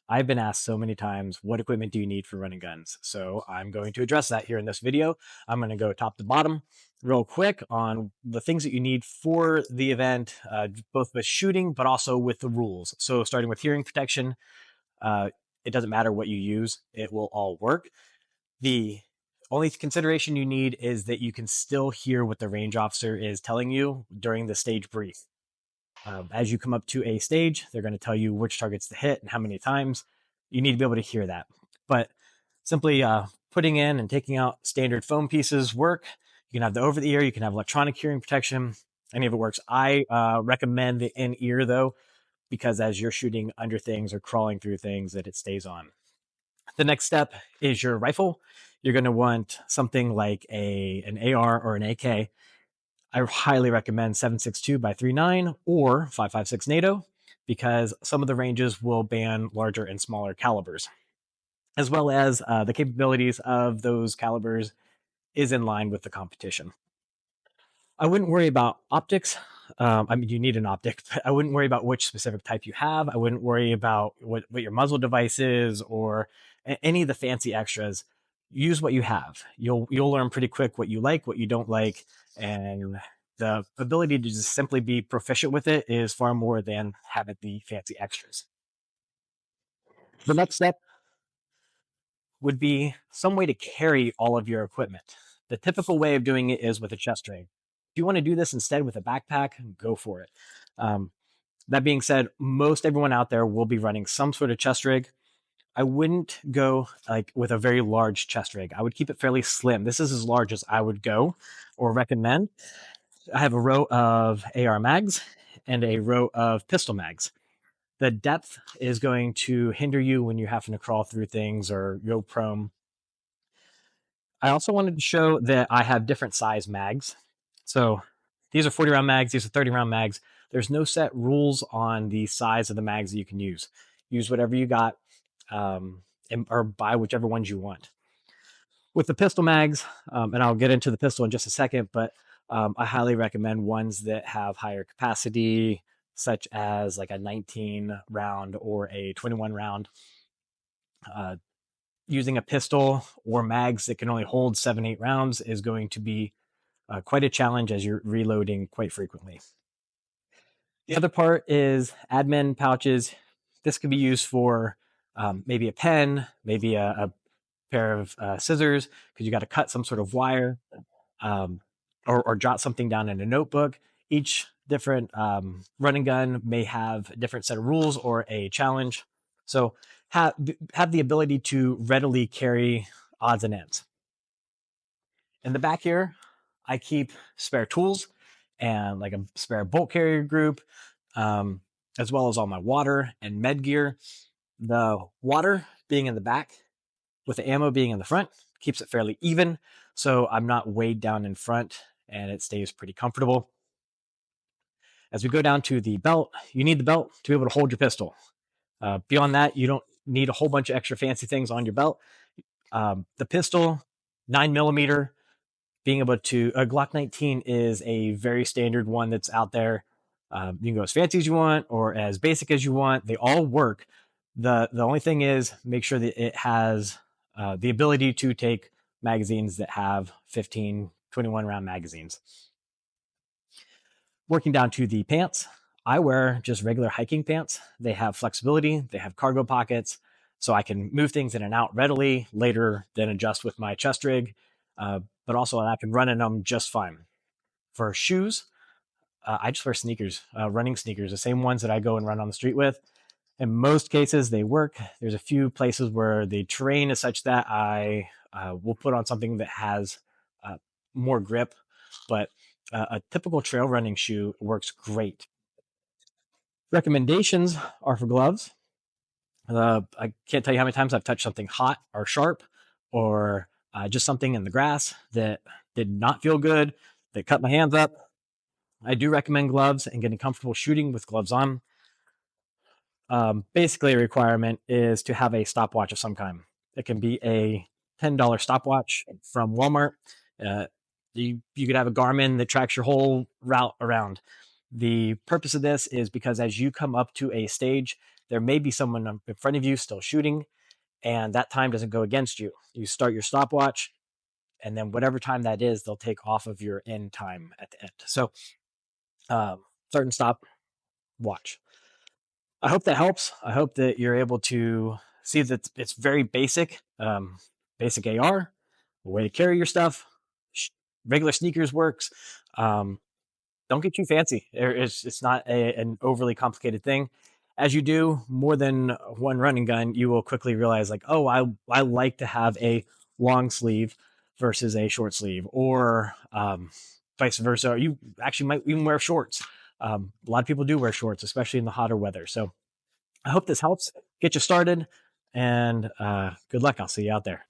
I've been asked so many times, what equipment do you need for running guns? So I'm going to address that here in this video. I'm going to go top to bottom real quick on the things that you need for the event, both with shooting, but also with the rules. So starting with hearing protection, uh, it doesn't matter what you use, it will all work. The only consideration you need is that you can still hear what the range officer is telling you during the stage brief. As you come up to a stage, they're going to tell you which targets to hit and how many times. You need to be able to hear that. But simply putting in and taking out standard foam pieces work. You can have the over the ear, you can have electronic hearing protection. Any of it works. I recommend the in ear though, because as you're shooting under things or crawling through things, that it stays on. The next step is your rifle. You're going to want something like an AR or an AK. I highly recommend 7.62 by 3.9 or 5.56 NATO because some of the ranges will ban larger and smaller calibers, as well as the capabilities of those calibers is in line with the competition. I wouldn't worry about optics. I mean, you need an optic, but I wouldn't worry about which specific type you have. I wouldn't worry about what your muzzle device is or any of the fancy extras. Use what you have. You'll learn pretty quick what you like, what you don't like, and the ability to just simply be proficient with it is far more than having the fancy extras. The next step would be some way to carry all of your equipment. The typical way of doing it is with a chest rig. If you want to do this instead with a backpack, go for it. Um, that being said, most everyone out there will be running some sort of chest rig. I wouldn't go like with a very large chest rig. I would keep it fairly slim. This is as large as I would go or recommend. I have a row of AR mags and a row of pistol mags. The depth is going to hinder you when you're having to crawl through things or go prone. I also wanted to show that I have different size mags. So these are 40 round mags, these are 30 round mags. There's no set rules on the size of the mags that you can use. Use whatever you got or buy whichever ones you want. With the pistol mags, and I'll get into the pistol in just a second, but I highly recommend ones that have higher capacity, such as like a 19 round or a 21 round. Using a pistol or mags that can only hold 7-8 rounds is going to be quite a challenge as you're reloading quite frequently. The other part is admin pouches. This could be used for maybe a pen, maybe a pair of scissors because you got to cut some sort of wire um, or jot something down in a notebook. Each different run and gun may have a different set of rules or a challenge. So have the ability to readily carry odds and ends. In the back here, I keep spare tools and like a spare bolt carrier group, um, as well as all my water and med gear. The water being in the back with the ammo being in the front keeps it fairly even. So I'm not weighed down in front and it stays pretty comfortable. As we go down to the belt, you need the belt to be able to hold your pistol. Beyond that, you don't need a whole bunch of extra fancy things on your belt. The pistol, 9mm, being able to a Glock 19 is a very standard one that's out there. You can go as fancy as you want or as basic as you want. They all work. The only thing is make sure that it has the ability to take magazines that have 15, 21 round magazines. Working down to the pants, I wear just regular hiking pants. They have flexibility, they have cargo pockets, so I can move things in and out readily, later then adjust with my chest rig, but also I can run in them just fine. For shoes, I just wear sneakers, running sneakers, the same ones that I go and run on the street with. In most cases, they work. There's a few places where the terrain is such that I will put on something that has uh, more grip, but a typical trail running shoe works great. Recommendations are for gloves. I can't tell you how many times I've touched something hot or sharp or just something in the grass that did not feel good, that cut my hands up. I do recommend gloves and getting comfortable shooting with gloves on. Basically, a requirement is to have a stopwatch of some kind. It can be a $10 stopwatch from Walmart. Uh, you could have a Garmin that tracks your whole route around. The purpose of this is because as you come up to a stage, there may be someone in front of you still shooting, and that time doesn't go against you. You start your stopwatch, and then whatever time that is, they'll take off of your end time at the end. So start and stop, watch. I hope that helps. I hope that you're able to see that it's very basic, basic AR, a way to carry your stuff. Regular sneakers works. Don't get too fancy. It's not an overly complicated thing. As you do more than one running gun, you will quickly realize like, oh, I like to have a long sleeve versus a short sleeve, or vice versa. Or you actually might even wear shorts. A lot of people do wear shorts, especially in the hotter weather. So I hope this helps get you started, and good luck. I'll see you out there.